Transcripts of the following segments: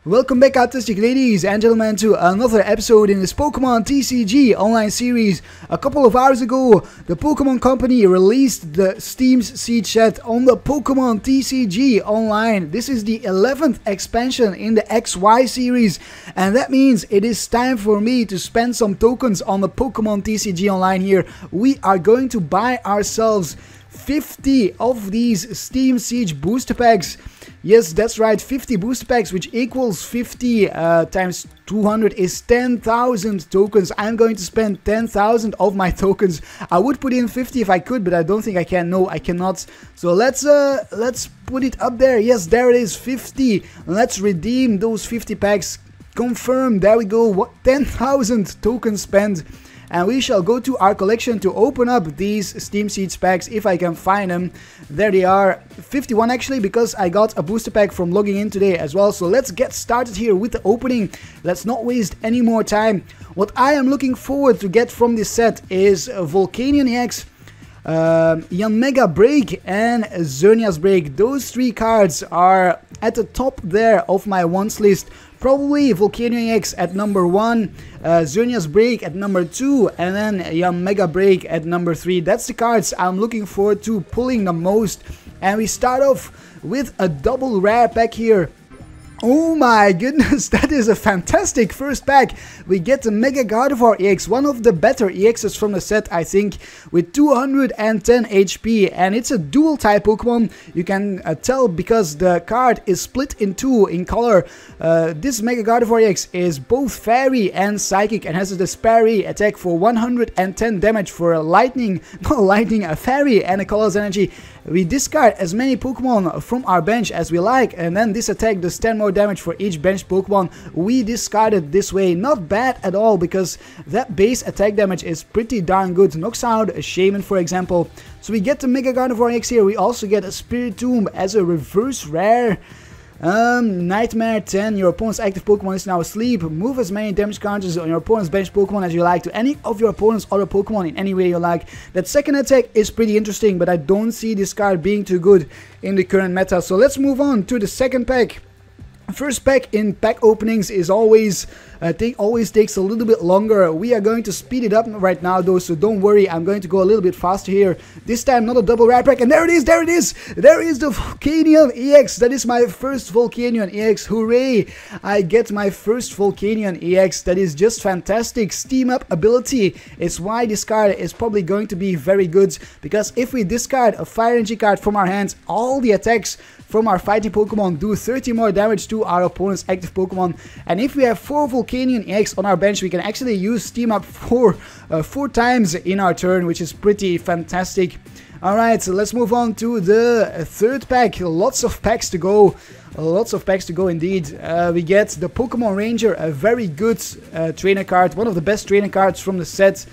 Welcome back, artistic ladies and gentlemen, to another episode in this Pokemon TCG Online series. A couple of hours ago, the Pokemon Company released the Steam's Siege set on the Pokemon TCG Online. This is the 11th expansion in the XY series, and that means it is time for me to spend some tokens on the Pokemon TCG Online here. We are going to buy ourselves 50 of these Steam Siege booster packs. Yes, that's right, 50 booster packs, which equals 50 times 200 is 10,000 tokens. I'm going to spend 10,000 of my tokens. I would put in 50 if I could, but I don't think I can. No, I cannot. So let's put it up there. Yes, there it is, 50. Let's redeem those 50 packs. Confirm. There we go. What 10,000 tokens spent. And we shall go to our collection to open up these Steam Siege packs if I can find them. There they are, 51 actually, because I got a booster pack from logging in today as well. So let's get started here with the opening. Let's not waste any more time. What I am looking forward to get from this set is Volcanium EX, Yanmega Break and Xerneas Break. Those three cards are at the top there of my wants list. Probably Volcanium X at number 1, Xerneas Break at number 2, and then Yanmega Break at number 3. That's the cards I'm looking forward to pulling the most. And we start off with a double rare pack here. Oh my goodness, that is a fantastic first pack. We get the Mega Gardevoir EX, one of the better EXs from the set, I think, with 210 HP, and it's a dual type Pokemon. You can tell because the card is split in two in color. This Mega Gardevoir EX is both Fairy and Psychic and has a Disparry attack for 110 damage for a Lightning, not a Lightning, a Fairy and a Colorless Energy. We discard as many Pokemon from our bench as we like, and then this attack does 10 more damage for each bench Pokemon we discarded this way. Not bad at all, because that base attack damage is pretty darn good. Knocks out a Shaman, for example. So we get the Mega Gardevoir X here. We also get a Spiritomb as a reverse rare. Nightmare 10, your opponent's active Pokemon is now asleep. Move as many damage counters on your opponent's bench Pokemon as you like to any of your opponent's other Pokemon in any way you like. That second attack is pretty interesting, but I don't see this card being too good in the current meta. So let's move on to the second pack. First pack in pack openings is always takes a little bit longer. We are going to speed it up right now though, so don't worry, I'm going to go a little bit faster here. This time not a double rare pack, and there it is, there it is! There is the Volcanium EX. That is my first Volcanium EX. Hooray! I get my first Volcanium EX. That is just fantastic. Steam up ability is why this card is probably going to be very good, because if we discard a Fire Energy card from our hands, all the attacks from our fighting Pokemon do 30 more damage to our opponent's active Pokemon. And if we have 4 Volcanium EX on our bench, we can actually use Steam Up 4 times in our turn, which is pretty fantastic. Alright, so let's move on to the third pack. Lots of packs to go. Lots of packs to go indeed. We get the Pokemon Ranger, a very good trainer card, one of the best trainer cards from the set.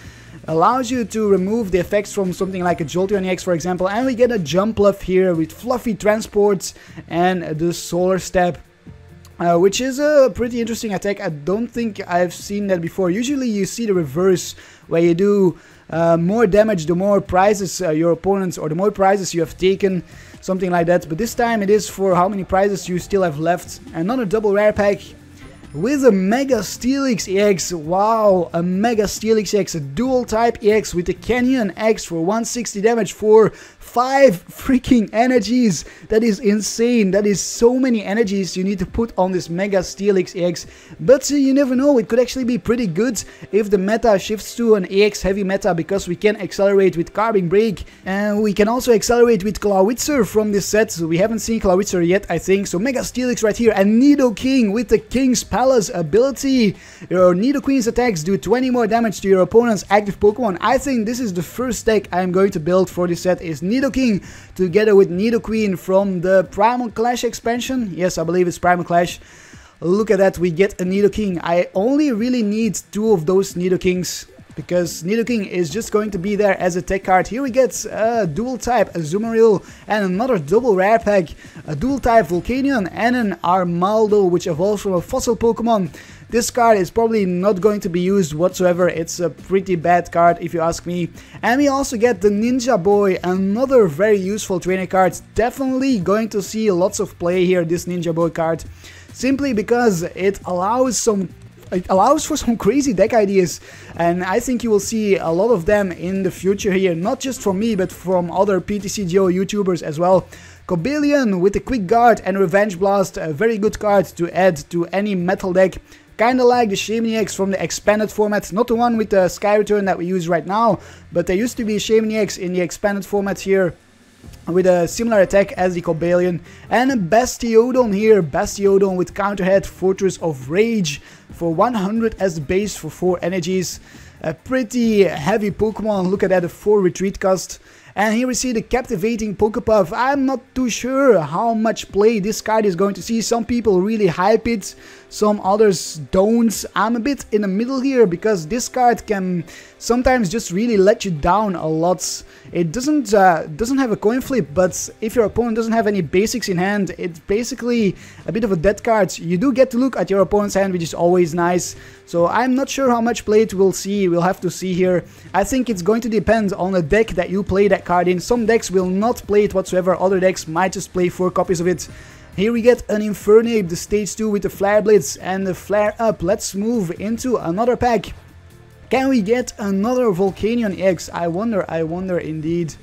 Allows you to remove the effects from something like a Jolteon EX, for example. And we get a Jumpluff here with Fluffy Transports and the Solar Step, which is a pretty interesting attack. I don't think I've seen that before. Usually you see the reverse, where you do more damage the more prizes your opponents, or the more prizes you have taken, something like that. But this time it is for how many prizes you still have left. Another double rare pack with a Mega Steelix EX. Wow, a Mega Steelix EX, a dual type EX with the Canyon X for 160 damage for 5 freaking energies. That is insane. That is so many energies you need to put on this Mega Steelix EX. But you never know, it could actually be pretty good if the meta shifts to an EX heavy meta, because we can accelerate with Carbon Break, and we can also accelerate with Clawitzer from this set. So we haven't seen Clawitzer yet, I think. So Mega Steelix right here, and Nidoking with the King's Palace ability. Your Nidoqueen's attacks do 20 more damage to your opponent's active Pokemon. I think this is the first deck I'm going to build for this set, is Nidoking together with Nidoqueen from the Primal Clash expansion. Yes, I believe it's Primal Clash. Look at that, we get a Nidoking. I only really need 2 of those Nidokings, because Nidoking is just going to be there as a tech card. Here we get a dual type, a Azumarill, and another double rare pack, a dual type Volcanion and an Armaldo, which evolves from a fossil Pokemon. This card is probably not going to be used whatsoever. It's a pretty bad card if you ask me. And we also get the Ninja Boy, another very useful trainer card. Definitely going to see lots of play here, this Ninja Boy card. simply because it allows for some crazy deck ideas, and I think you will see a lot of them in the future here, not just from me but from other PTCGO YouTubers as well. Cobalion with a quick guard and Revenge Blast, a very good card to add to any metal deck. Kinda like the Shaymin EX from the expanded format, not the one with the Sky Return that we use right now, but there used to be a Shaymin EX in the expanded format here with a similar attack as the Cobalion. And a Bastiodon here, Bastiodon with Counterhead, Fortress of Rage for 100 as the base for 4 energies. A pretty heavy Pokemon, look at that, a 4 retreat cost. And here we see the Captivating Pokepuff. I'm not too sure how much play this card is going to see. Some people really hype it, some others don't. I'm a bit in the middle here because this card can sometimes just really let you down a lot. It doesn't have a coin flip, but if your opponent doesn't have any basics in hand, it's basically a bit of a dead card. You do get to look at your opponent's hand, which is always nice. So I'm not sure how much play it will see. We'll have to see here. I think it's going to depend on the deck that you play that card in. Some decks will not play it whatsoever. Other decks might just play 4 copies of it. Here we get an Infernape, the stage 2 with the Flare Blitz and the Flare Up. Let's move into another pack. Can we get another Volcanion EX? I wonder indeed.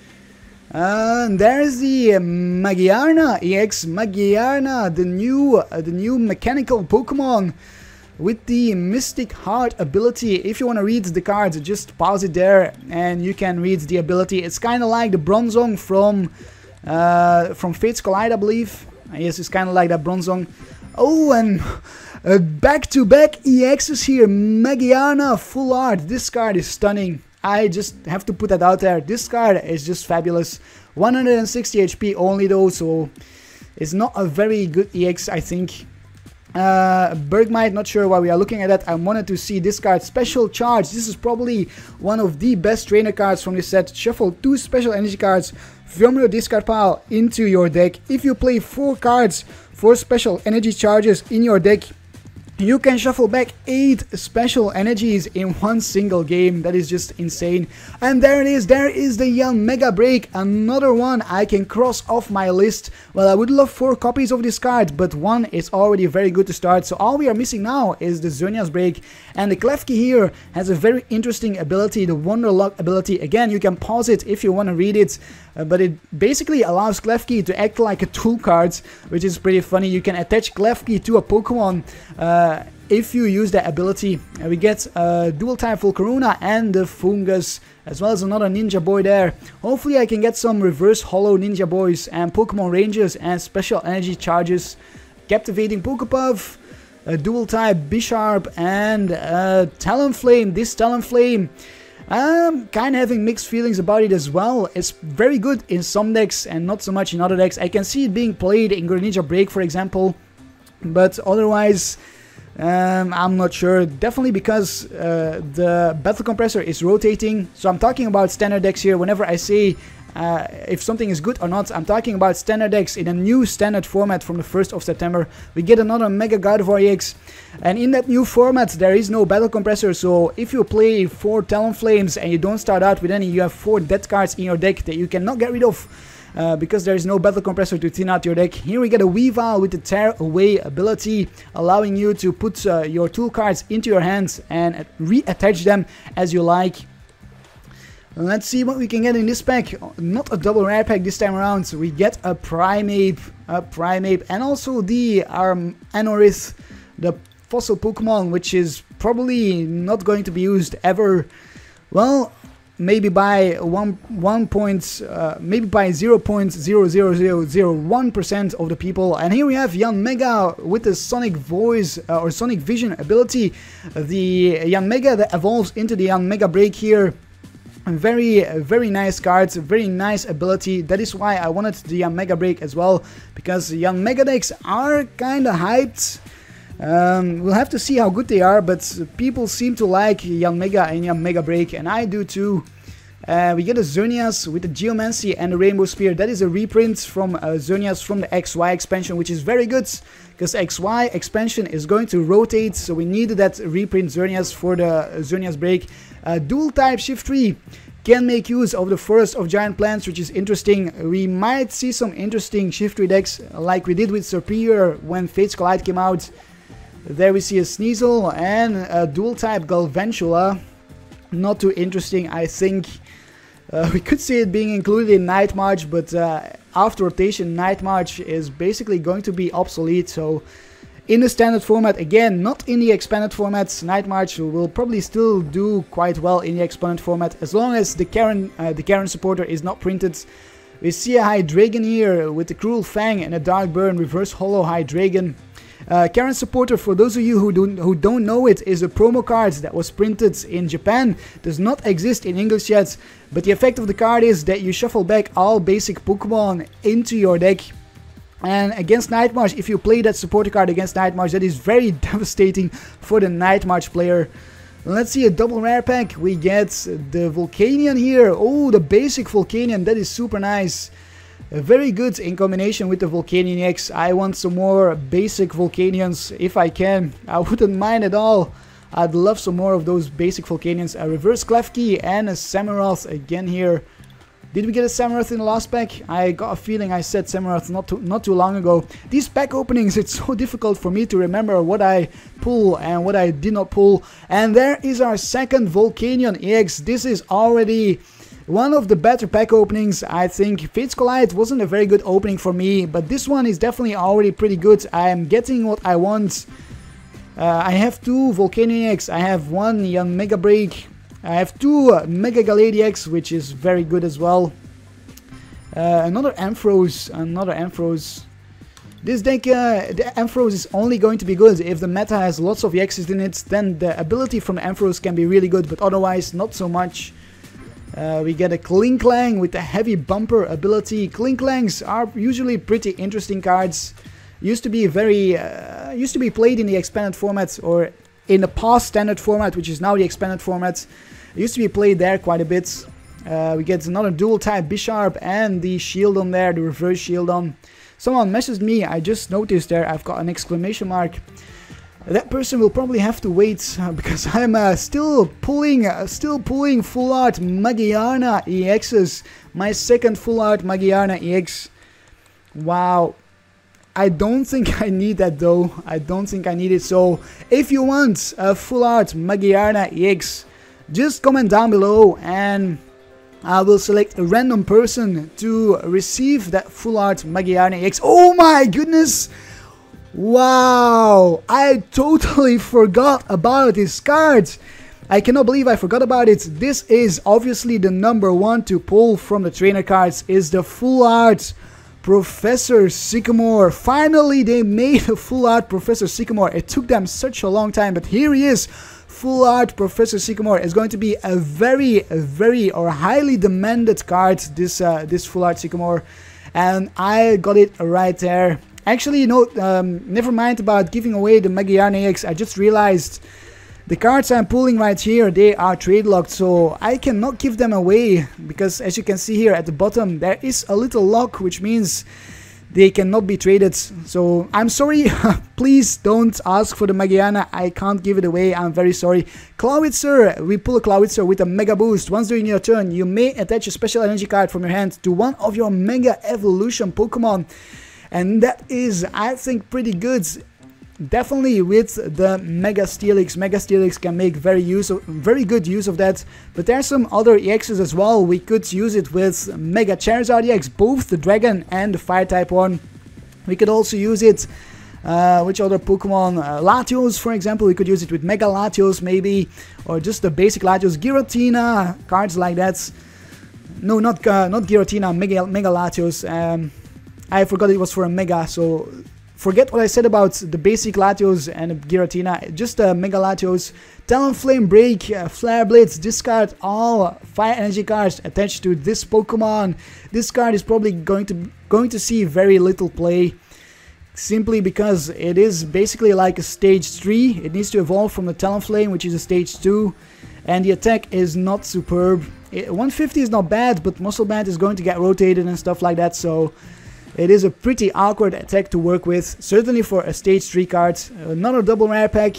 There's the Mahayana EX, Mahayana, the new mechanical Pokemon with the Mystic Heart ability. If you want to read the cards, just pause it there and you can read the ability. It's kind of like the Bronzong from Fates Collide, I believe. Yes, it's kind of like that Bronzong. Oh, and back-to-back EXs here. Mahayana Full Art. This card is stunning. I just have to put that out there. This card is just fabulous. 160 HP only though, so it's not a very good EX, I think. Bergmite, not sure why we are looking at that. I wanted to see this card, Special Charge. This is probably one of the best trainer cards from this set. Shuffle 2 special energy cards from your discard pile into your deck. If you play 4 cards for special energy charges in your deck, you can shuffle back 8 special energies in one single game. That is just insane. And there it is. There is the Megabreak. Another one I can cross off my list. Well, I would love 4 copies of this card, but 1 is already very good to start. So all we are missing now is the Xerneas break. And the Klefki here has a very interesting ability, the Wonderlock ability. Again, you can pause it if you want to read it. But it basically allows Klefki to act like a tool card, which is pretty funny. You can attach Klefki to a Pokemon if you use that ability. We get dual type Volcarona and the Fungus, as well as another Ninja Boy there. Hopefully I can get some reverse hollow Ninja Boys and Pokemon Rangers and special energy charges. Captivating Pokepuff, a dual type Bisharp and Talonflame. This Talonflame, I'm kind of having mixed feelings about it as well. It's very good in some decks and not so much in other decks. I can see it being played in Greninja Break, for example, but otherwise I'm not sure. Definitely because the Battle Compressor is rotating. So I'm talking about standard decks here. Whenever I say if something is good or not, I'm talking about standard decks in a new standard format from the 1st of September. We get another Mega Gardevoir EX, and in that new format there is no Battle Compressor, so if you play 4 Talonflames and you don't start out with any, you have 4 dead cards in your deck that you cannot get rid of because there is no Battle Compressor to thin out your deck. Here we get a Weavile with the Tear Away ability, allowing you to put your tool cards into your hands and reattach them as you like. Let's see what we can get in this pack. Not a double rare pack this time around. So we get a Primeape, and also the Anorith, the fossil Pokemon, which is probably not going to be used ever. Well, maybe by maybe by 0.00001% of the people. And here we have Yanmega with the Sonic Voice or Sonic Vision ability. The Yanmega that evolves into the Yanmega Break here. Very nice cards, very nice ability. That is why I wanted the Yanmega Break as well, because Yanmega decks are kind of hyped. We'll have to see how good they are, but people seem to like Yanmega and Yanmega Break, and I do too. We get a Xerneas with the Geomancy and the Rainbow Spear. That is a reprint from Xerneas from the XY expansion, which is very good, because XY expansion is going to rotate, so we needed that reprint Xerneas for the Xerneas break. Dual type Shift 3, can make use of the Forest of Giant Plants, which is interesting. We might see some interesting Shiftry decks like we did with Superior when Fates Collide came out. There we see a Sneasel and a dual type Galvantula. Not too interesting, I think. We could see it being included in Night March, but after rotation, Night March is basically going to be obsolete. So in the standard format, again, not in the expanded format, Night March will probably still do quite well in the expanded format, as long as the Karen supporter is not printed. We see a Hydreigon here with the Cruel Fang and a Dark Burn reverse holo Hydreigon. Karen supporter, for those of you who don't know it, is a promo card that was printed in Japan, does not exist in English yet, but the effect of the card is that you shuffle back all basic Pokemon into your deck. And against Night March, if you play that supporter card against Night March, that is very devastating for the Night March player. Let's see a double rare pack. We get the Volcanion here. Oh, the basic Volcanion, that is super nice. Very good in combination with the Volcanium X. I want some more basic Volcanions if I can. I wouldn't mind at all. I'd love some more of those basic Volcanions. A reverse Klefki and a Samurott again here. Did we get a Samurott in the last pack? I got a feeling I said Samurott not too long ago. These pack openings, it's so difficult for me to remember what I pull and what I did not pull. And there is our second Volcanion EX. This is already one of the better pack openings, I think. Fates Collide wasn't a very good opening for me, but this one is definitely already pretty good. I am getting what I want. I have two Volcanium X, I have one Megabreak, I have two Mega Galady X, which is very good as well. Another Ampharos. This deck, the Ampharos is only going to be good if the meta has lots of EXs in it. Then the ability from the Ampharos can be really good, but otherwise not so much. We get a Clink X with a heavy bumper ability. Clink X are usually pretty interesting cards. Used to be played in the expanded format, or in the past standard format, which is now the expanded format. It used to be played there quite a bit. We get another dual type Bisharp and the Shieldon there, the reverse Shieldon. Someone messaged me, I just noticed there, I've got an exclamation mark. That person will probably have to wait because I'm still pulling full art Mahayana EXs. My second full art Mahayana EX. Wow. I don't think I need that though. I don't think I need it. So if you want a full art Mahayana EX, just comment down below and I will select a random person to receive that full art Mahayana EX. Oh my goodness! Wow, I totally forgot about this card. I cannot believe I forgot about it. This is obviously the number one to pull from the trainer cards, is the full art Professor Sycamore. Finally they made a full art Professor Sycamore. It took them such a long time, but here he is. Full art Professor Sycamore is going to be a very or highly demanded card, this full art Sycamore, and I got it right there. Actually, no, never mind about giving away the Mahayana EX. I just realized the cards I'm pulling right here, they are trade locked, so I cannot give them away because, as you can see here at the bottom, there is a little lock, which means they cannot be traded. So I'm sorry, please don't ask for the Mahayana. I can't give it away. I'm very sorry. Clawitzer, we pull a Clawitzer with a Mega Boost. Once during your turn, you may attach a special energy card from your hand to one of your Mega Evolution Pokemon. And that is, I think, pretty good. Definitely with the Mega Steelix. Mega Steelix can make very good use of that. But there's some other EXs as well. We could use it with Mega Charizard EX, both the Dragon and the Fire type one. We could also use it, which other Pokemon? Latios, for example. We could use it with Mega Latios maybe, or just the basic Latios. Giratina, cards like that. No, not Giratina, Mega Latios. I forgot it was for a Mega, so forget what I said about the basic Latios and Giratina. Just Mega Latios. Talonflame Break, Flare Blitz, discard all fire energy cards attached to this Pokemon. This card is probably going to see very little play, simply because it is basically like a stage 3. It needs to evolve from the Talonflame, which is a stage 2, and the attack is not superb. 150 is not bad, but Muscle Band is going to get rotated and stuff like that, so it is a pretty awkward attack to work with, certainly for a stage 3 card. Another double rare pack.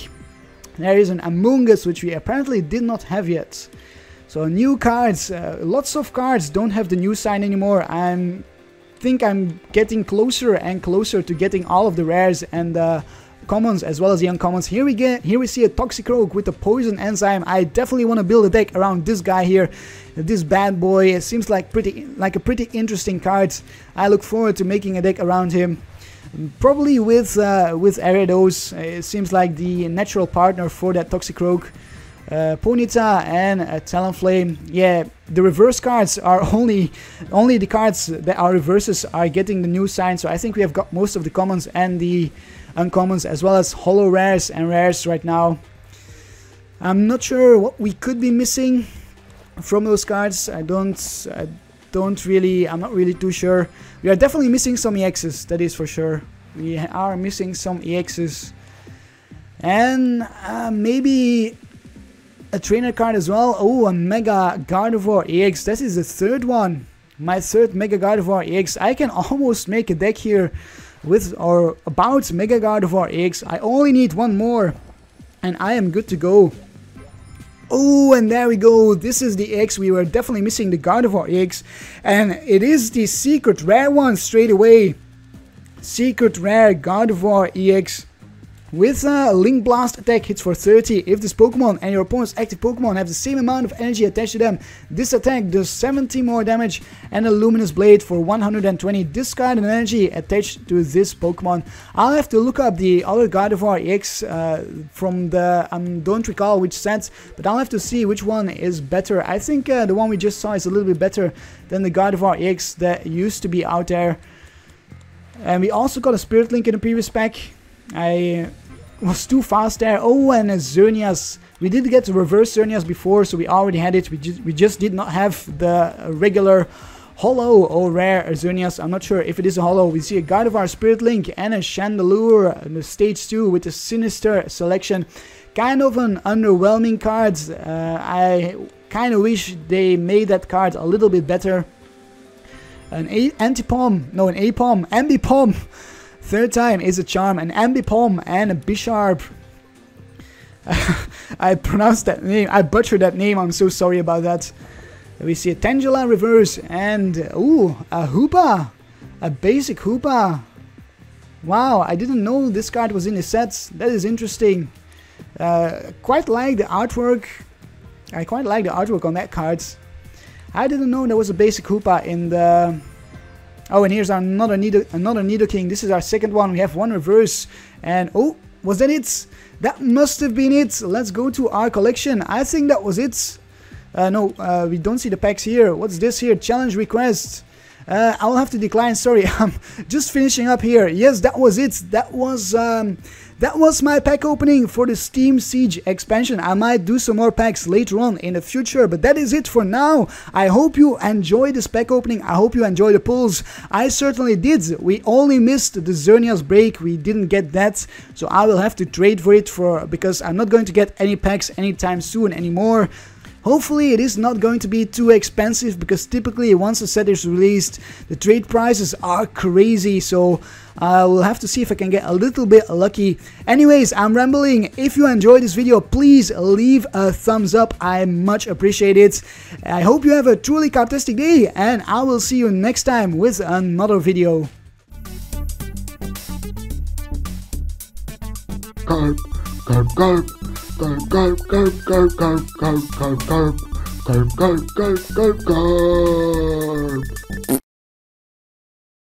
There is an Among Us, which we apparently did not have yet. So new cards, lots of cards don't have the new sign anymore. Think I'm getting closer and closer to getting all of the rares and commons as well as the uncommons. Here we see a Toxicroak with a poison enzyme. I definitely want to build a deck around this guy here, this bad boy. It seems like a pretty interesting card. I look forward to making a deck around him. Probably with Gyarados. It seems like the natural partner for that Toxicroak. Ponyta and Talonflame. Yeah, the reverse cards are only the cards that are reverses are getting the new sign. So I think we have got most of the commons and the uncommons as well as holo rares and rares right now. I'm not sure what we could be missing from those cards. I'm not really too sure. We are definitely missing some EXs, that is for sure. We are missing some EXs. And maybe a trainer card as well. Oh, a Mega Gardevoir EX. This is the third one. My third Mega Gardevoir EX. I can almost make a deck here with or about Mega Gardevoir EX. I only need one more and I am good to go. Oh, and there we go. This is the EX. We were definitely missing the Gardevoir EX. And it is the secret rare one straight away. Secret rare Gardevoir EX. With a Link Blast attack hits for 30. If this Pokemon and your opponent's active Pokemon have the same amount of energy attached to them, this attack does 70 more damage, and a Luminous Blade for 120. Discard an energy attached to this Pokemon. I'll have to look up the other Gardevoir EX from the... don't recall which sets, but I'll have to see which one is better. I think the one we just saw is a little bit better than the Gardevoir EX that used to be out there. And we also got a Spirit Link in the previous pack. I was too fast there. Oh, and a Xerneas. We did get the reverse Xerneas before, so we already had it. We just did not have the regular holo or rare Xerneas. I'm not sure if it is a holo. We see a Gardevoir Spirit Link and a Chandelure in the stage 2 with a Sinister selection. Kind of an underwhelming card. I kind of wish they made that card a little bit better. An Ambipom. Third time is a charm, an Ambipom and a Bisharp. I pronounced that name, I butchered that name, I'm so sorry about that. We see a Tangela reverse and, ooh, a Hoopa. A basic Hoopa. Wow, I didn't know this card was in the sets. That is interesting. Quite like the artwork. I quite like the artwork on that card. I didn't know there was a basic Hoopa in the... Oh, and here's another Nidoking. This is our second one. We have one reverse. And, oh, was that it? That must have been it. Let's go to our collection. I think that was it. No, we don't see the packs here. What's this here? Challenge request. I'll have to decline. Sorry, I'm just finishing up here. Yes, that was it. That was my pack opening for the Steam Siege expansion. I might do some more packs later on in the future, but that is it for now. I hope you enjoyed this pack opening. I hope you enjoyed the pulls. I certainly did. We only missed the Xerneas break. We didn't get that, so I will have to trade for it because I'm not going to get any packs anytime soon anymore. Hopefully it is not going to be too expensive, because typically once a set is released the trade prices are crazy, so I will have to see if I can get a little bit lucky. Anyways, I'm rambling. If you enjoyed this video, please leave a thumbs up. I much appreciate it. I hope you have a truly Karptastic day, and I will see you next time with another video. Karp, Karp, Karp. Karp, Karp, Karp, Karp, Karp, Karp, Karp, Karp, Karp, Karp, Karp, Karp, Karp.